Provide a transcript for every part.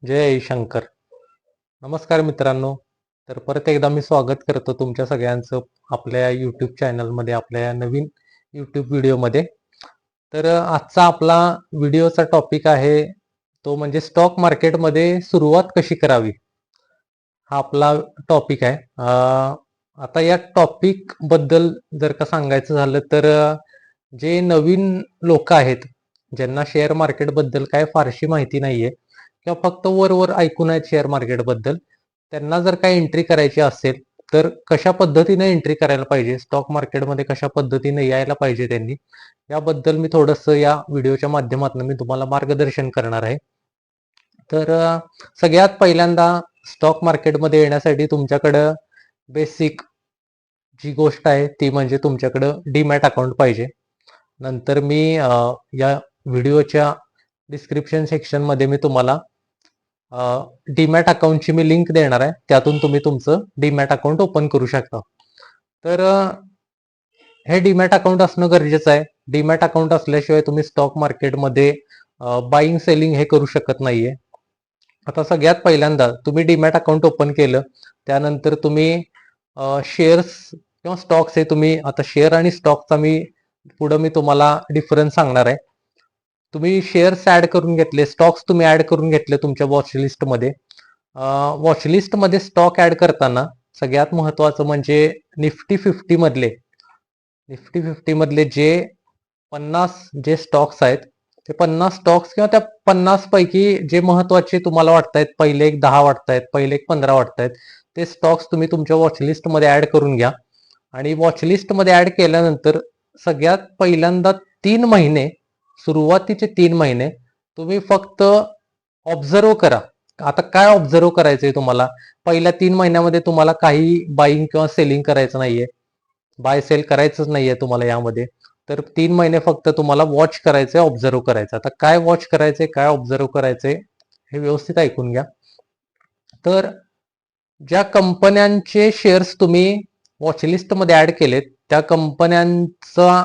जय शंकर. नमस्कार मित्रांनो. तर परत एकदा मी स्वागत करतो तुमच्या सगळ्यांचं आपल्या यूट्यूब चॅनलमध्ये, आपल्या नवीन यूट्यूब व्हिडिओमध्ये. तर आजचा आपला व्हिडिओचा टॉपिक आहे तो म्हणजे स्टॉक मार्केटमध्ये सुरुवात कशी करावी, हा आपला टॉपिक आहे. आता या टॉपिक बद्दल जर का सांगायचं झालं तर जे नवीन लोक आहेत, ज्यांना शेअर मार्केट बद्दल काय फारशी माहिती नाहीये किंवा फक्त वर ऐकून आहेत शेअर मार्केट बद्दल, त्यांना जर काय एंट्री करायची असेल तर कशा पद्धतीने एंट्री करायला पाहिजे, स्टॉक मार्केटमध्ये कशा पद्धतीने यायला पाहिजे त्यांनी, याबद्दल मी थोडंसं या व्हिडिओच्या माध्यमातून मी तुम्हाला मार्गदर्शन करणार आहे. तर सगळ्यात पहिल्यांदा स्टॉक मार्केटमध्ये येण्यासाठी तुमच्याकडं बेसिक जी गोष्ट आहे ती म्हणजे तुमच्याकडं डीमॅट अकाउंट पाहिजे. नंतर मी या व्हिडिओच्या डिस्क्रिप्शन सेक्शनमध्ये मी तुम्हाला डीमॅट अकाउंटची मी लिंक देणार आहे, त्यातून तुम्ही तुमचं डीमॅट अकाउंट ओपन करू शकता. तर हे डीमॅट अकाउंट असणं गरजेचं आहे. डीमॅट अकाउंट असल्याशिवाय तुम्ही स्टॉक मार्केटमध्ये बाईंग सेलिंग हे करू शकत नाहीये. आता सगळ्यात पहिल्यांदा तुम्ही डीमॅट अकाउंट ओपन केलं, त्यानंतर तुम्ही शेअर्स किंवा स्टॉक्स हे तुम्ही, आता शेअर आणि स्टॉकचा पुढं मी तुम्हाला डिफरन्स सांगणार आहे. तुम्ही शेअर्स ऍड करून घेतले, स्टॉक्स तुम्ही ऍड करून घेतले तुमच्या वॉचलिस्टमध्ये. वॉचलिस्टमध्ये स्टॉक ऍड करताना सगळ्यात महत्वाचं म्हणजे निफ्टी फिफ्टी मधले जे 50 जे स्टॉक्स आहेत, ते 50 स्टॉक्स किंवा त्या 50 पैकी जे महत्वाचे तुम्हाला वाटतायत, पहिले एक 10 वाटतायत, पहिले एक 15 वाटतायत, ते स्टॉक्स तुम्ही तुमच्या वॉचलिस्टमध्ये ऍड करून घ्या. आणि वॉचलिस्टमध्ये ऍड केल्यानंतर सगळ्यात पहिल्यांदा 3 महिने, सुरुवातीचे 3 महिने तुम्ही फक्त ऑब्झर्व करा. आता काय ऑब्झर्व करायचंय तुम्हाला? पहिल्या 3 महिन्यामध्ये तुम्हाला काही बाईंग किंवा सेलिंग करायचं नाहीये, बाय सेल करायचंच नाहीये तुम्हाला यामध्ये. तर 3 महिने फक्त तुम्हाला वॉच करायचंय, ऑब्झर्व करायचं. आता काय वॉच करायचंय, काय ऑब्झर्व करायचंय हे व्यवस्थित ऐकून घ्या. तर ज्या कंपन्यांचे शेअर्स तुम्ही वॉचलिस्टमध्ये ऍड केलेत, त्या कंपन्यांचा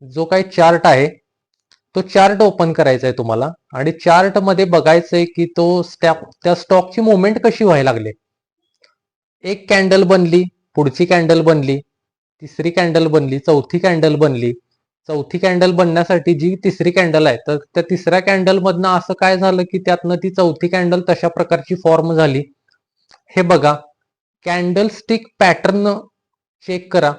जो काही चार्ट आहे तो चार्ट ओपन करायचा आहे तुम्हाला, आणि चार्ट मध्ये बघायचंय की त्या स्टॉकची मुवमेंट कशी व्हायला लागली. एक कॅन्डल बनली, पुढची कॅन्डल बनली, तिसरी कॅन्डल बनली, चौथी कॅन्डल बनली. चौथी कॅन्डल बनण्यासाठी जी तिसरी कॅन्डल आहे, तर त्या तिसऱ्या कॅन्डल मधनं असं काय झालं की त्यातनं ती चौथी कॅन्डल तशा प्रकारची फॉर्म झाली. हे बघा, कॅन्डल स्टिक पॅटर्न चेक करा,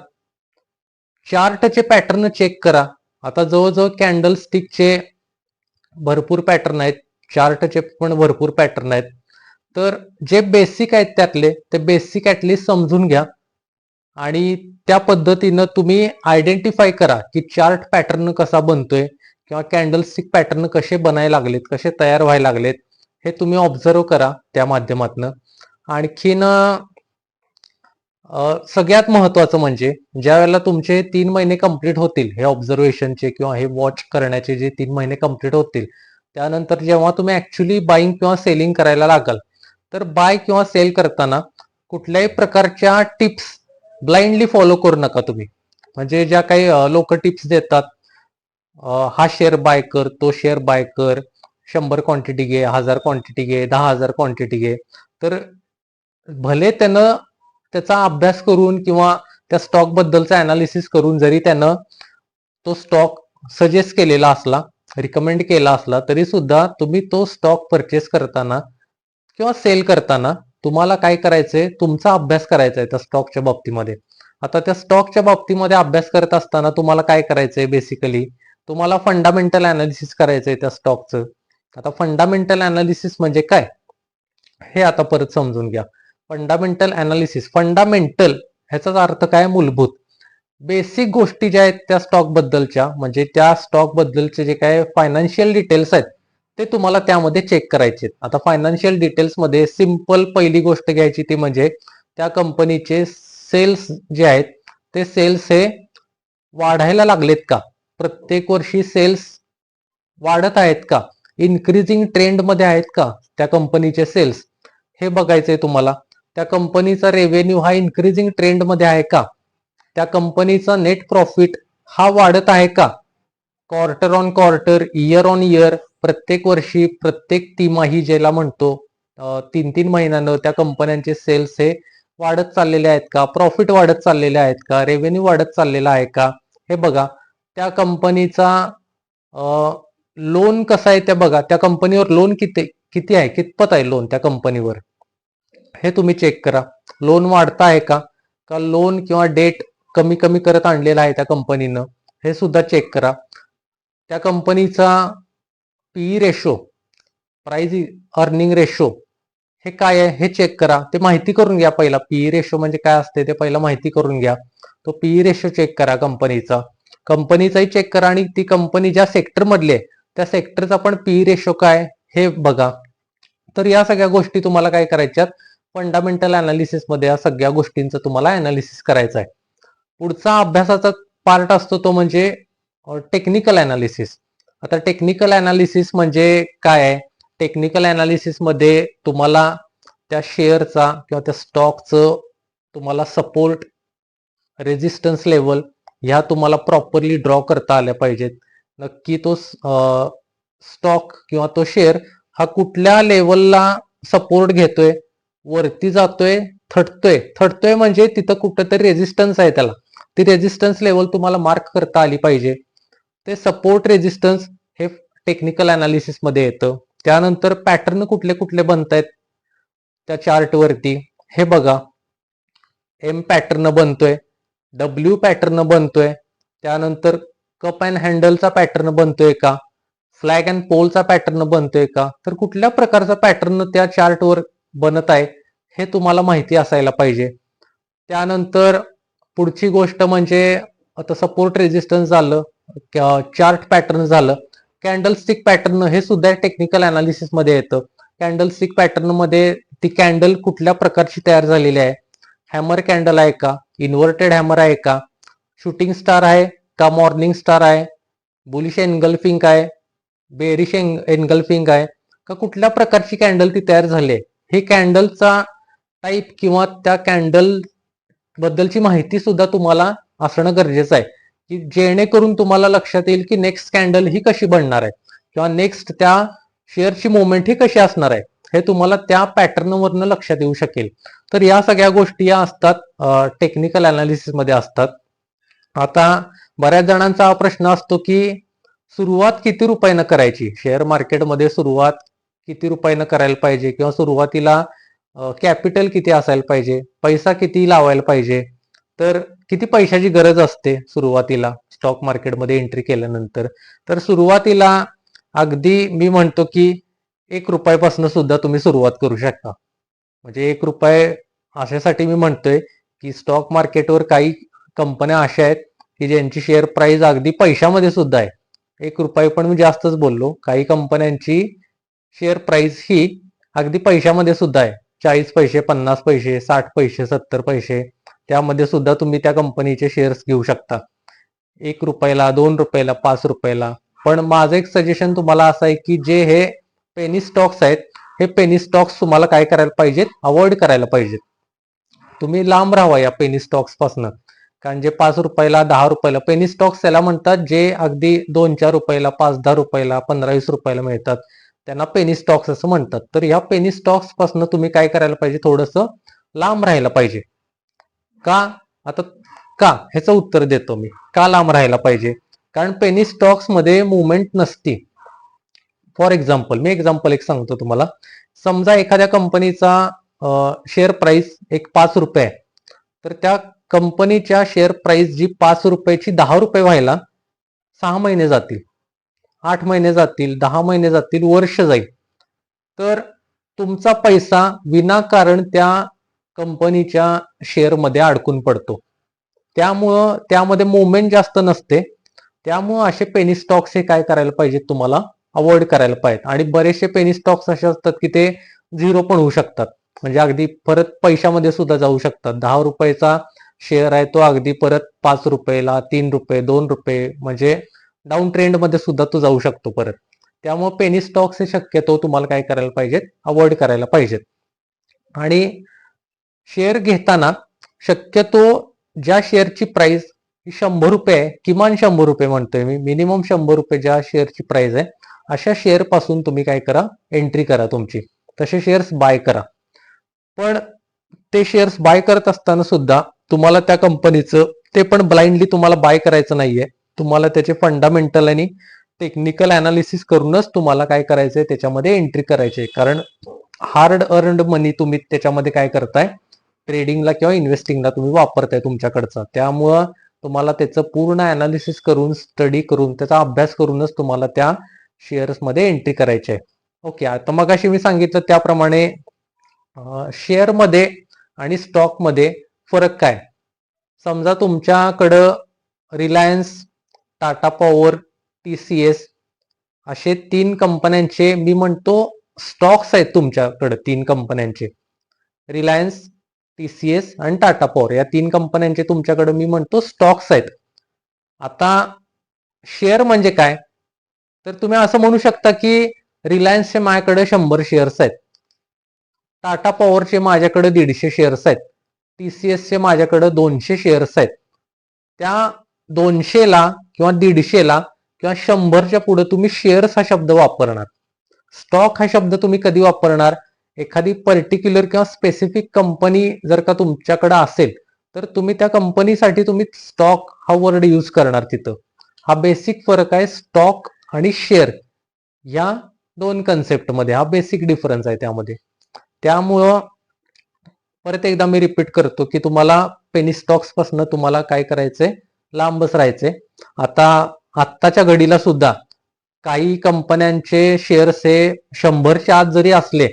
चार्टचे पॅटर्न चेक करा. आता जवळजवळ कॅन्डल स्टिकचे भरपूर पॅटर्न आहेत, चार्टचे पण भरपूर पॅटर्न आहेत. तर जे बेसिक आहेत त्यातले ते बेसिक ऍटलिस्ट समजून घ्या, आणि त्या पद्धतीनं तुम्ही आयडेंटिफाय करा की चार्ट पॅटर्न कसा बनतोय किंवा कॅन्डल स्टिक पॅटर्न कसे बनायला लागलेत, कसे तयार व्हायला लागलेत, हे तुम्ही ऑब्झर्व करा त्या माध्यमातनं. आणखीन सगळ्यात महत्वाचं म्हणजे ज्या वेळेला तुमचे 3 महिने कंप्लीट होतील, हे ऑब्झर्वेशनचे किंवा हे वॉच करण्याचे जे 3 महिने कंप्लीट होतील, त्यानंतर जेव्हा तुम्ही ऍक्च्युली बाईंग किंवा सेलिंग करायला लागाल, तर बाय किंवा सेल करताना कुठल्याही प्रकारच्या टिप्स ब्लाइंडली फॉलो करू नका तुम्ही. म्हणजे ज्या काही लोक टिप्स देतात, हा शेअर बाय कर, तो शेअर बाय कर, 100 क्वांटिटी घे, 1000 क्वांटिटी घे, 10,000 क्वांटिटी घे. तर भले त्यानं त्याचा अभ्यास करून किंवा त्या स्टॉक बद्दलचा अनालिसिस करून जरी त्यानं तो स्टॉक सजेस्ट केलेला असला, रिकमेंड केला असला, तरी सुद्धा तुम्ही तो स्टॉक परचेस करताना किंवा सेल करताना तुम्हाला काय करायचंय, तुमचा अभ्यास करायचा आहे त्या स्टॉकच्या बाबतीमध्ये. आता त्या स्टॉकच्या बाबतीमध्ये अभ्यास करत असताना तुम्हाला काय करायचंय, बेसिकली तुम्हाला फंडामेंटल अनालिसिस करायचंय त्या स्टॉकचं. आता फंडामेंटल अनालिसिस म्हणजे काय हे आता परत समजून घ्या. फंडामेंटल अनालिसिस, फंडामेंटल ह्याचाच अर्थ काय, मूलभूत. बेसिक गोष्टी ज्या आहेत त्या स्टॉक बद्दलच्या, म्हणजे त्या स्टॉक बद्दलचे जे काय फायनान्शियल डिटेल्स आहेत ते तुम्हाला त्यामध्ये चेक करायचे. आता फायनान्शियल डिटेल्स मध्ये सिंपल पहिली गोष्ट घ्यायची ती म्हणजे त्या कंपनीचे सेल्स जे आहेत, ते सेल्स हे वाढायला लागलेत का, प्रत्येक वर्षी सेल्स वाढत आहेत का, इन्क्रीजिंग ट्रेंड मध्ये आहेत का त्या कंपनीचे सेल्स, हे बघायचंय तुम्हाला. त्या कंपनीचा रेव्हेन्यू हा इन्क्रीजिंग ट्रेंड मध्ये आहे का, त्या कंपनीचा नेट प्रॉफिट हा वाढत आहे का, quarter on quarter, year on year, प्रत्येक वर्षी, प्रत्येक तिमाही ज्याला म्हणतो, 3-3 महिन्यानं त्या कंपन्यांचे सेल्स हे वाढत चाललेले आहेत का, प्रॉफिट वाढत चाललेले आहेत का, रेव्हेन्यू वाढत चाललेला आहे का, हे बघा. त्या कंपनीचा लोन कसा आहे ते बघा. त्या कंपनीवर लोन किती किती आहे, कितपत आहे लोन त्या कंपनीवर, हे तुम्ही चेक करा. लोन वाढता आहे का, का लोन किंवा डेट कमी कमी करत आणलेला आहे त्या कंपनीनं, हे सुद्धा चेक करा. त्या कंपनीचा PE ratio, price earning ratio, हे काय आहे हे चेक करा. ते माहिती करून घ्या पहिला. पीई रेशो म्हणजे काय असते ते पहिला माहिती करून घ्या. तो पीई रेशो चेक करा कंपनीचाही चेक करा, आणि ती कंपनी ज्या सेक्टर मधली आहे त्या सेक्टरचा पण पीई रेशो काय हे बघा. तर या सगळ्या गोष्टी तुम्हाला काय करायच्यात, फंडामेंटल अनालिसिस मध्ये या सगळ्या गोष्टींचं तुम्हाला अनालिसिस करायचं आहे. पुढचा अभ्यासाचा पार्ट असतो तो म्हणजे टेक्निकल अनालिसिस. आता टेक्निकल अनालिसिस म्हणजे काय आहे, टेक्निकल अनालिसिस मध्ये तुम्हाला त्या शेअरचा किंवा त्या स्टॉकचं तुम्हाला सपोर्ट, रेजिस्टन्स लेवल ह्या तुम्हाला प्रॉपरली ड्रॉ करता आल्या पाहिजेत. नक्की तो स्टॉक किंवा तो शेअर हा कुठल्या लेवलला सपोर्ट घेतोय, वरती जातोय, थटतोय म्हणजे तिथं कुठंतरी रेजिस्टन्स आहे त्याला, ती रेजिस्टन्स लेवल तुम्हाला मार्क करता आली पाहिजे. ते सपोर्ट रेजिस्टन्स हे टेक्निकल अनालिसिस मध्ये येतं. त्यानंतर पॅटर्न कुठले कुठले बनतायत त्या चार्ट वरती हे बघा. एम पॅटर्न बनतोय, डब्ल्यू पॅटर्न बनतोय, त्यानंतर कप अँड हँडलचा पॅटर्न बनतोय का, फ्लॅग अँड पोलचा पॅटर्न बनतोय का, तर कुठल्या प्रकारचा पॅटर्न त्या चार्टवर बनत आहे हे तुम्हाला माहिती असायला पाहिजे. त्यानंतर पुढची गोष्ट म्हणजे आता सपोर्ट रेजिस्टन्स झालं, चार्ट पॅटर्न झालं, कॅन्डलस्टिक पॅटर्न हे सुद्धा टेक्निकल अनालिसिस मध्ये येतं. कॅन्डलस्टिक पॅटर्न मध्ये ती कॅन्डल कुठल्या प्रकारची तयार झालेली आहे, हॅमर कॅन्डल आहे का, इन्व्हर्टेड हॅमर आहे का, शूटिंग स्टार आहे का, मॉर्निंग स्टार आहे, बुलिश एनगल्फिंग आहे, बेरिश एनगल्फिंग आहे का, कुठल्या प्रकारची कॅन्डल ती तयार झाली आहे, हे कॅन्डलचा टाईप किंवा त्या कॅन्डल बद्दलची माहिती सुद्धा तुम्हाला असणं गरजेचं आहे, की जेणेकरून तुम्हाला लक्षात येईल की नेक्स्ट कॅन्डल ही कशी बनणार आहे किंवा नेक्स्ट त्या शेअरची मुवमेंट ही कशी असणार आहे, हे तुम्हाला त्या पॅटर्न वरनं लक्षात येऊ शकेल. तर या सगळ्या गोष्टी या असतात टेक्निकल अनालिसिस मध्ये असतात. आता बऱ्याच जणांचा हा प्रश्न असतो की सुरुवात किती रुपयानं करायची, शेअर मार्केटमध्ये सुरुवात किती रुपयानं करायला पाहिजे, किंवा सुरुवातीला कॅपिटल किती असायला पाहिजे, पैसा किती लावायला पाहिजे, तर किती पैशाची गरज असते सुरुवातीला स्टॉक मार्केटमध्ये एंट्री केल्यानंतर. तर सुरुवातीला अगदी मी म्हणतो की 1 रुपयापासून सुद्धा तुम्ही सुरुवात करू शकता. म्हणजे 1 रुपये अशासाठी मी म्हणतोय की स्टॉक मार्केटवर काही कंपन्या अशा आहेत की ज्यांची शेअर प्राइस अगदी पैशामध्ये सुद्धा आहे. 1 रुपये पण मी जास्तच बोललो. काही कंपन्यांची शेअर प्राइस ही अगदी पैशामध्ये सुद्धा आहे. 40 पैसे, 50 पैसे, 60 पैसे, 70 पैसे, त्यामध्ये सुद्धा तुम्ही त्या कंपनीचे शेअर्स घेऊ शकता. 1 रुपयाला, 2 रुपयाला, 5 रुपयाला. पण माझं एक सजेशन तुम्हाला असं आहे की जे हे पेनी स्टॉक्स आहेत, हे पेनी स्टॉक्स तुम्हाला काय करायला पाहिजेत, अवॉइड करायला पाहिजेत. तुम्ही लांब राहावा या पेनी स्टॉक्स पासून. कारण जे 5 रुपयाला, 10 रुपयाला पेनी स्टॉक्स त्याला म्हणतात, जे अगदी 2-4 रुपयाला, 5-10 रुपयाला, 15-20 रुपयाला मिळतात, त्यांना पेनी स्टॉक्स असं म्हणतात. तर या पेनी स्टॉक्स पासून तुम्ही काय करायला पाहिजे, थोडंसं लांब राहायला पाहिजे. का? आता का ह्याचं उत्तर देतो मी, का लांब राहायला पाहिजे. कारण पेनी स्टॉक्स मध्ये मुवमेंट नसती. फॉर एक्झाम्पल, मी एक्झाम्पल एक सांगतो तुम्हाला. समजा एखाद्या कंपनीचा शेअर प्राइस एक 5 रुपये आहे, तर त्या कंपनीच्या शेअर प्राइस जी 5 रुपयाची 10 रुपये व्हायला 6 महिने जातील, 8 महिने जातील, 10 महिने जातील, वर्ष जाईल. तर तुमचा पैसा विनाकारण त्या कंपनीच्या शेअरमध्ये अडकून पडतो. त्यामुळं त्यामध्ये मुवमेंट जास्त नसते. त्यामुळं असे पेनी स्टॉक्स हे काय करायला पाहिजेत, तुम्हाला अवॉइड करायला पाहिजेत. आणि बरेचसे पेनी स्टॉक्स असे असतात की ते झिरो पण होऊ शकतात, म्हणजे अगदी परत पैशामध्ये सुद्धा जाऊ शकतात. 10 रुपयाचा शेअर आहे तो अगदी परत 5 रुपयाला, 3 रुपये, 2 रुपये, म्हणजे डाऊन ट्रेंड मध्ये सुद्धा तो जाऊ शकतो परत. त्यामुळे पेनी स्टॉक्स हे शक्यतो तुम्हाला काय करायला पाहिजेत, अवॉइड करायला पाहिजेत. आणि शेअर घेताना शक्यतो ज्या शेअरची प्राइस ही 100 रुपये आहे, किमान 100 रुपये म्हणतोय मी, मिनिमम 100 रुपये ज्या शेअरची प्राइस आहे, अशा शेअर पासून तुम्ही काय करा, एंट्री करा तुमची. तसे शेअर्स बाय करा. पण ते शेअर्स बाय करत असताना सुद्धा तुम्हाला त्या कंपनीचं ते पण ब्लाइंडली तुम्हाला बाय करायचं नाहीये. तुम्हाला त्याचे फंडामेंटल आणि टेक्निकल अनालिसिस करूनच तुम्हाला काय करायचंय त्याच्यामध्ये एंट्री करायची. कारण हार्ड अर्नड मनी तुम्ही त्याच्यामध्ये काय करताय, ट्रेडिंगला किंवा इन्व्हेस्टिंगला तुम्ही वापरताय तुमच्याकडचा. त्यामुळं तुम्हाला त्याचं पूर्ण अनालिसिस करून, स्टडी करून, त्याचा अभ्यास करूनच तुम्हाला त्या शेअर्समध्ये एंट्री करायची आहे. ओके, आता मग अशी मी सांगितलं त्याप्रमाणे शेअरमध्ये आणि स्टॉकमध्ये फरक काय. समजा तुमच्याकडं रिलायन्स, टाटा पॉवर, TCS असे 3 कंपन्यांचे मी म्हणतो स्टॉक्स आहेत तुमच्याकडे. 3 कंपन्यांचे रिलायन्स, TCS आणि टाटा पॉवर या 3 कंपन्यांचे तुमच्याकडे मी म्हणतो स्टॉक्स आहेत. आता शेअर म्हणजे काय, तर तुम्ही असं म्हणू शकता की रिलायन्सचे माझ्याकडे 100 शेअर्स आहेत, टाटा पॉवरचे माझ्याकडे 150 शेअर्स आहेत, TCSचे माझ्याकडे 200 शेअर्स आहेत. त्या 200ला किंवा 150ला किंवा 100च्या पुढे तुम्ही शेअर्स हा शब्द वापरणार. स्टॉक हा शब्द तुम्ही कधी वापरणार, एखादी पर्टिक्युलर किंवा स्पेसिफिक कंपनी जर का तुमच्याकडे असेल तर तुम्ही त्या कंपनीसाठी तुम्ही स्टॉक हा वर्ड यूज करणार तिथं. हा बेसिक फरक आहे स्टॉक आणि शेअर या 2 कन्सेप्टमध्ये. हा बेसिक डिफरन्स आहे त्यामध्ये. त्यामुळं परत एकदा मी रिपीट करतो की तुम्हाला पेनी स्टॉक्स पासून तुम्हाला काय करायचंय, लांबच राहायचंय. आता आत्ताच्या घडीला सुद्धा काही कंपन्यांचे शेअर्स हे 100च्या आत जरी असले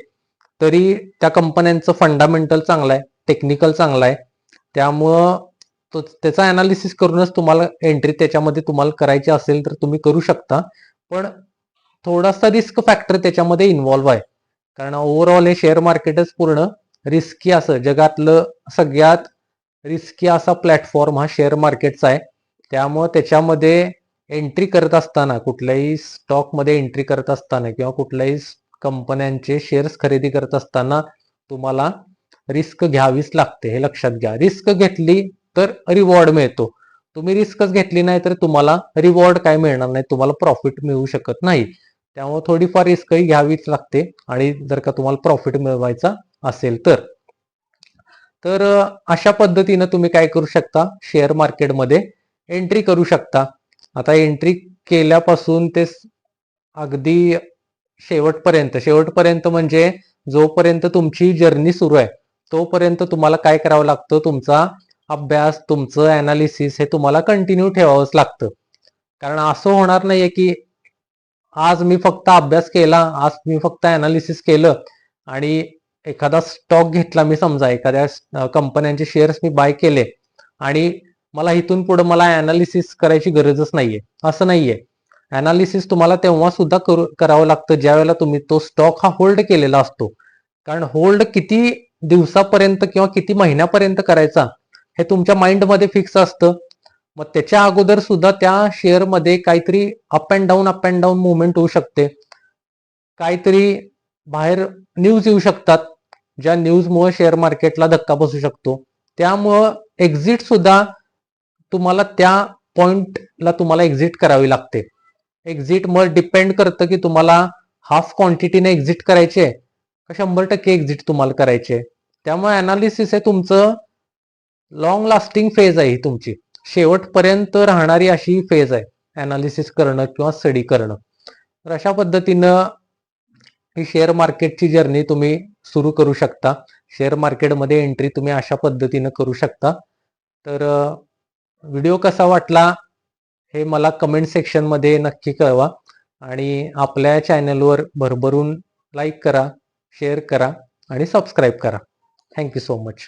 तरी त्या कंपन्यांचं फंडामेंटल चांगलं आहे, टेक्निकल चांगलं आहे. त्यामुळं त्याचा अनालिसिस करूनच तुम्हाला एंट्री त्याच्यामध्ये तुम्हाला करायची असेल तर तुम्ही करू शकता. पण थोडासा रिस्क फॅक्टर त्याच्यामध्ये इन्व्हॉल्व्ह आहे. कारण ओव्हरऑल हे शेअर मार्केटच पूर्ण रिस्की असं जगातलं सगळ्यात रिस्की असा प्लॅटफॉर्म हा शेअर मार्केटचा आहे. त्यामुळं त्याच्यामध्ये एंट्री करत असताना, कुठल्याही स्टॉकमध्ये एंट्री करत असताना किंवा कुठल्याही कंपन्यांचे शेअर्स खरेदी करत असताना तुम्हाला रिस्क घ्यावीच लागते, हे लक्षात घ्या. रिस्क घेतली तर रिवॉर्ड मिळतो. तुम्ही रिस्कच घेतली नाही तर तुम्हाला रिवॉर्ड काय मिळणार नाही, तुम्हाला प्रॉफिट मिळू शकत नाही. त्यामुळे थोडीफार रिस्कही घ्यावीच लागते आणि जर का तुम्हाला प्रॉफिट मिळवायचा असेल तर. तर अशा पद्धतीनं तुम्ही काय करू शकता, शेअर मार्केटमध्ये एंट्री करू शकता. आता एंट्री केल्यापासून ते अगदी शेवटपर्यंत म्हणजे जोपर्यंत तुमची जर्नी सुरू आहे तोपर्यंत तुम्हाला काय करावं लागतं, तुमचा अभ्यास, तुमचं अनालिसिस हे तुम्हाला कंटिन्यू ठेवावंच लागतं. कारण असं होणार नाहीये की आज मी फक्त अभ्यास केला, आज मी फक्त अनालिसिस केलं आणि एखादा स्टॉक घेतला, मी समजा एखाद्या कंपन्यांचे शेअर्स मी बाय केले आणि मला इथून पुढे मला अनालिसिस करायची गरजच नाहीये, असं नाहीये. अनालिसिस तुम्हाला तेव्हा सुद्धा करावं लागतं ज्या वेळेला तुम्ही तो स्टॉक हा होल्ड केलेला असतो. कारण होल्ड किती दिवसापर्यंत किंवा किती महिन्यापर्यंत करायचा हे तुमच्या माइंडमध्ये फिक्स असतं. मग त्याच्या अगोदर सुद्धा त्या शेअरमध्ये काहीतरी अप अँड डाऊन मुवमेंट होऊ शकते. काहीतरी बाहेर न्यूज येऊ शकतात, ज्या न्यूजमुळे शेअर मार्केटला धक्का बसू शकतो. त्यामुळं एक्झिट सुद्धा तुम्हाला त्या पॉइंटला तुम्हाला एक्झिट करावी लागते. एक्झिट मग डिपेंड करतं की तुम्हाला हाफ क्वांटिटीने एक्झिट करायचे का 100% एक्झिट तुम्हाला करायचे. त्यामुळे अनालिसिस हे तुमचं लॉंग लास्टिंग फेज आहे, ही तुमची शेवटपर्यंत राहणारी अशी फेज आहे अनालिसिस करणं किंवा स्टडी करणं. तर अशा पद्धतीनं ही शेअर मार्केटची जर्नी तुम्ही सुरू करू शकता. शेअर मार्केटमध्ये एंट्री तुम्ही अशा पद्धतीनं करू शकता. तर व्हिडिओ कसा वाटला हे मला कमेंट सेक्शनमध्ये नक्की कळवा आणि आपल्या चॅनलवर भरभरून लाईक करा, शेअर करा आणि सबस्क्राईब करा. Thank you so much.